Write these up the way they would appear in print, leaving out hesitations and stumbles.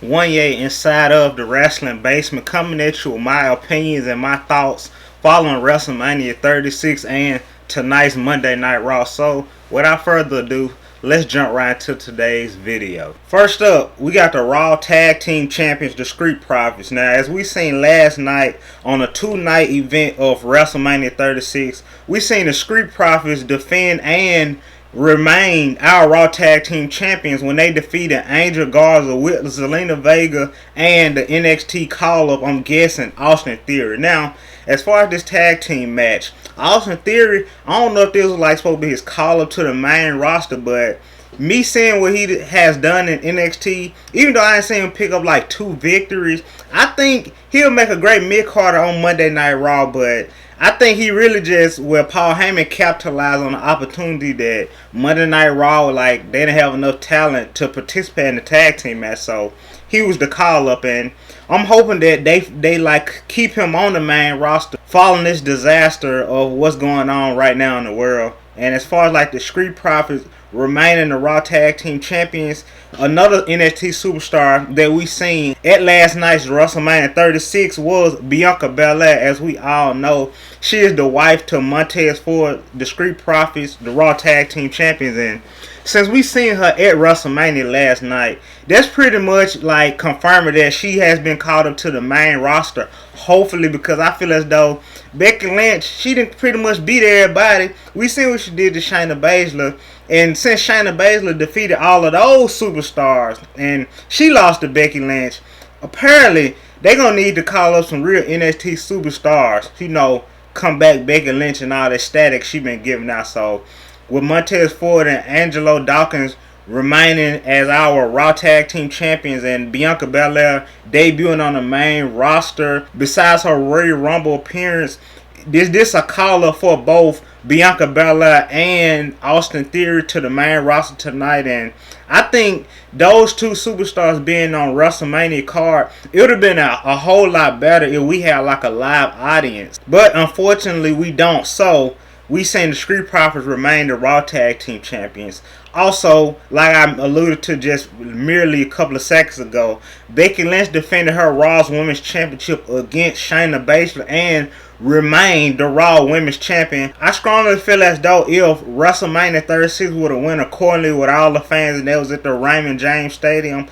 Wanya inside of the wrestling basement, coming at you with my opinions and my thoughts following WrestleMania 36 and tonight's Monday Night Raw. So, without further ado, let's jump right into today's video. First up, we got the Raw Tag Team Champions, the Street Profits. Now, as we seen last night on a two-night event of WrestleMania 36, we seen the Street Profits defend and remain our Raw Tag Team Champions when they defeated Angel Garza with Zelina Vega and the NXT call-up, I'm guessing, Austin Theory. Now, as far as this tag team match, Austin Theory, I don't know if this was like supposed to be his call-up to the main roster, but me seeing what he has done in NXT, even though I ain't seen him pick up like 2 victories, I think he'll make a great mid-carder on Monday Night Raw, but I think he really just, Paul Heyman capitalized on the opportunity that Monday Night Raw, like, they didn't have enough talent to participate in the tag team match, so he was the call-up, and I'm hoping that they like keep him on the main roster following this disaster of what's going on right now in the world. And as far as like the Street Profits remaining the Raw Tag Team Champions, another NXT superstar that we seen at last night's WrestleMania 36 was Bianca Belair. As we all know, she is the wife to Montez Ford, the Street Profits, the Raw Tag Team Champions. And since we seen her at WrestleMania last night, that's pretty much like confirming that she has been called up to the main roster. Hopefully, because I feel as though Becky Lynch, she didn't pretty much beat everybody. We seen what she did to Shayna Baszler. And since Shayna Baszler defeated all of those superstars and she lost to Becky Lynch, apparently they're going to need to call up some real NXT superstars. You know, come back Becky Lynch and all that static she been giving out. So, with Montez Ford and Angelo Dawkins remaining as our Raw Tag Team Champions and Bianca Belair debuting on the main roster, besides her Royal Rumble appearance, this a call-up for both Bianca Belair and Austin Theory to the main roster tonight. And I think those two superstars being on WrestleMania card, it would have been a whole lot better if we had like a live audience. But unfortunately we don't. So we seen the Street Profits remain the Raw Tag Team Champions. Also, like I alluded to just merely a couple of seconds ago, Becky Lynch defended her Raw's Women's Championship against Shayna Baszler and remained the Raw Women's Champion. I strongly feel as though if WrestleMania 36 would have went accordingly with all the fans that was at the Raymond James Stadium,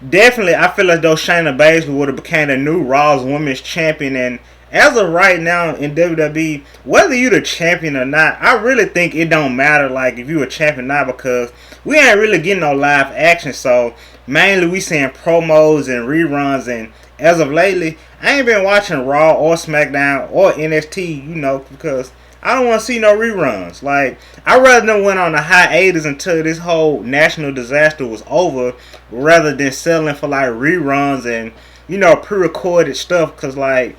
definitely I feel as though Shayna Baszler would have became the new Raw's Women's Champion. And as of right now in WWE, whether you the champion or not, I really think it don't matter like if you a champion or not, because we ain't really getting no live action. So mainly we seeing promos and reruns, and as of lately, I ain't been watching Raw or SmackDown or NXT, you know, because I don't want to see no reruns. Like, I'd rather them went on a hiatus until this whole national disaster was over, rather than settling for like reruns and, you know, pre-recorded stuff. Because like,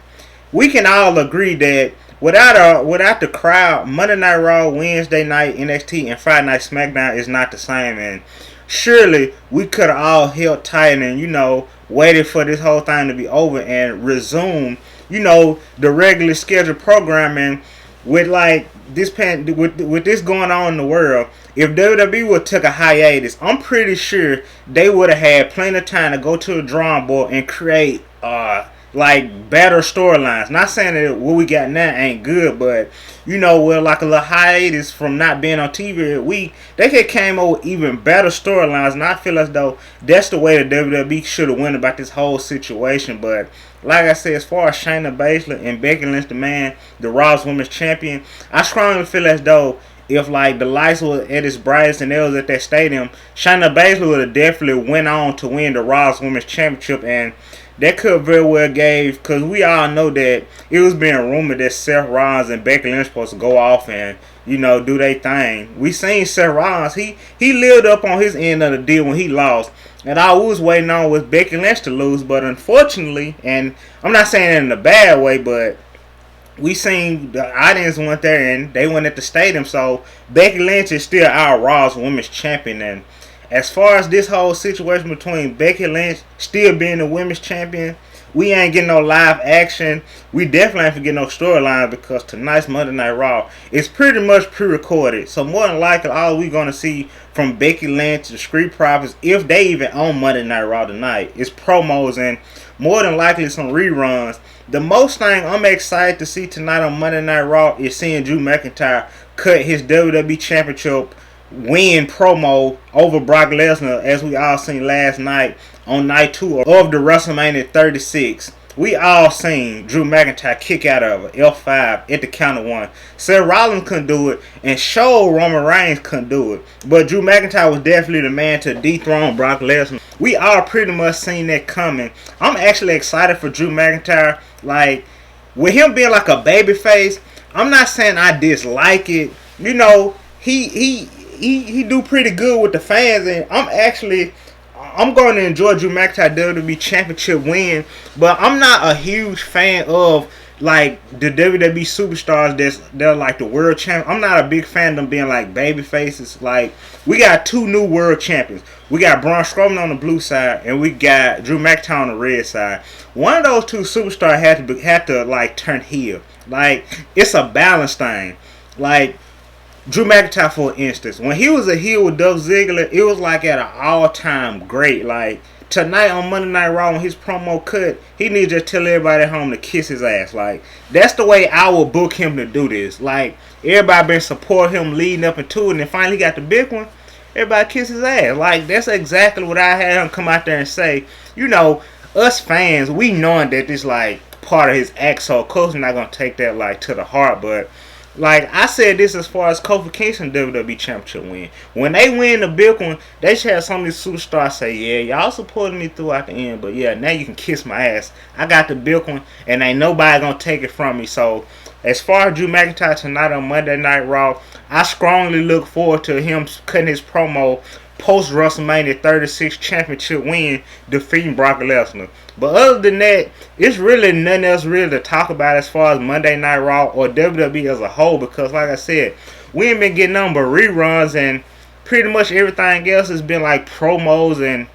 we can all agree that without the crowd, Monday Night Raw, Wednesday night NXT, and Friday Night SmackDown is not the same. And surely we could have all held tight and, you know, waited for this whole thing to be over and resume, you know, the regular scheduled programming with like this with this going on in the world. If WWE would took a hiatus, I'm pretty sure they would have had plenty of time to go to the drawing board and create like better storylines. Not saying that what we got now ain't good, but you know, with like a little hiatus from not being on TV a week, they could came up with even better storylines. And I feel as though that's the way the WWE should have went about this whole situation. But like I said, as far as Shayna Baszler and Becky Lynch, the Raw's Women's Champion, I strongly feel as though if like the lights were at its brightest and they was at that stadium, Shayna Baszler would have definitely went on to win the Raw's Women's Championship. And that could very well gave, because we all know that it was being rumored that Seth Rollins and Becky Lynch supposed to go off and, you know, do their thing. We seen Seth Rollins, he lived up on his end of the deal when he lost. And all we was waiting on was Becky Lynch to lose. But unfortunately, and I'm not saying it in a bad way, but we seen the audience went there and they went at the stadium. So Becky Lynch is still our Raw's Women's Champion. And as far as this whole situation between Becky Lynch still being the women's champion, we ain't getting no live action. We definitely ain't getting no storyline because tonight's Monday Night Raw is pretty much pre-recorded. So more than likely, all we gonna see from Becky Lynch to the Street Profits, if they even on Monday Night Raw tonight, is promos and more than likely some reruns. The most thing I'm excited to see tonight on Monday Night Raw is seeing Drew McIntyre cut his WWE Championship win promo over Brock Lesnar, as we all seen last night on night 2 of the WrestleMania 36. We all seen Drew McIntyre kick out of a F5 at the count of 1. Seth Rollins couldn't do it, and Roman Reigns couldn't do it. But Drew McIntyre was definitely the man to dethrone Brock Lesnar. We all pretty much seen that coming. I'm actually excited for Drew McIntyre. Like, with him being like a babyface, I'm not saying I dislike it. You know, he do pretty good with the fans, and I'm going to enjoy Drew McIntyre WWE Championship win, but I'm not a huge fan of like the WWE superstars they're like the world champ. I'm not a big fan of them being like baby faces. Like, we got 2 new world champions. We got Braun Strowman on the blue side, and we got Drew McIntyre on the red side. One of those 2 superstars had to like turn heel. Like, it's a balance thing. Like, Drew McIntyre, for instance, when he was a heel with Dolph Ziggler, it was like at an all-time great. Like, tonight on Monday Night Raw, when his promo cut, he needs to tell everybody at home to kiss his ass. Like, that's the way I would book him to do this. Like, everybody been supporting him leading up into it, and then finally got the big one. Everybody kiss his ass. Like, that's exactly what I had him come out there and say. You know, us fans, we knowing that this like part of his act, so of course we're not gonna take that like to the heart, but. Like, I said this as far as Kofi Kingston WWE Championship win. When they win the big one, they should have some of these superstars say, yeah, y'all supported me throughout the end, but yeah, now you can kiss my ass. I got the big one, and ain't nobody gonna take it from me. So, as far as Drew McIntyre tonight on Monday Night Raw, I strongly look forward to him cutting his promo post WrestleMania 36 Championship win, defeating Brock Lesnar. But other than that, it's really nothing else really to talk about as far as Monday Night Raw or WWE as a whole, because like I said, we ain't been getting nothing but reruns, and pretty much everything else has been like promos, and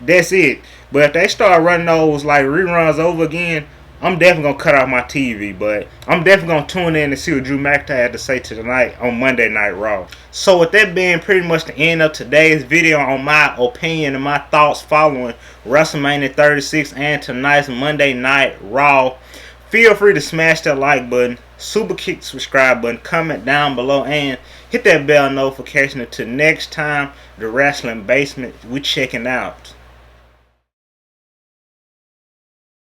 that's it. But if they start running those like reruns over again, I'm definitely going to cut off my TV, but I'm definitely going to tune in and see what Drew McIntyre had to say tonight on Monday Night Raw. So with that being pretty much the end of today's video on my opinion and my thoughts following WrestleMania 36 and tonight's Monday Night Raw, feel free to smash that like button, super kick the subscribe button, comment down below, and hit that bell notification until next time, the Wrestling Basement, we checking out.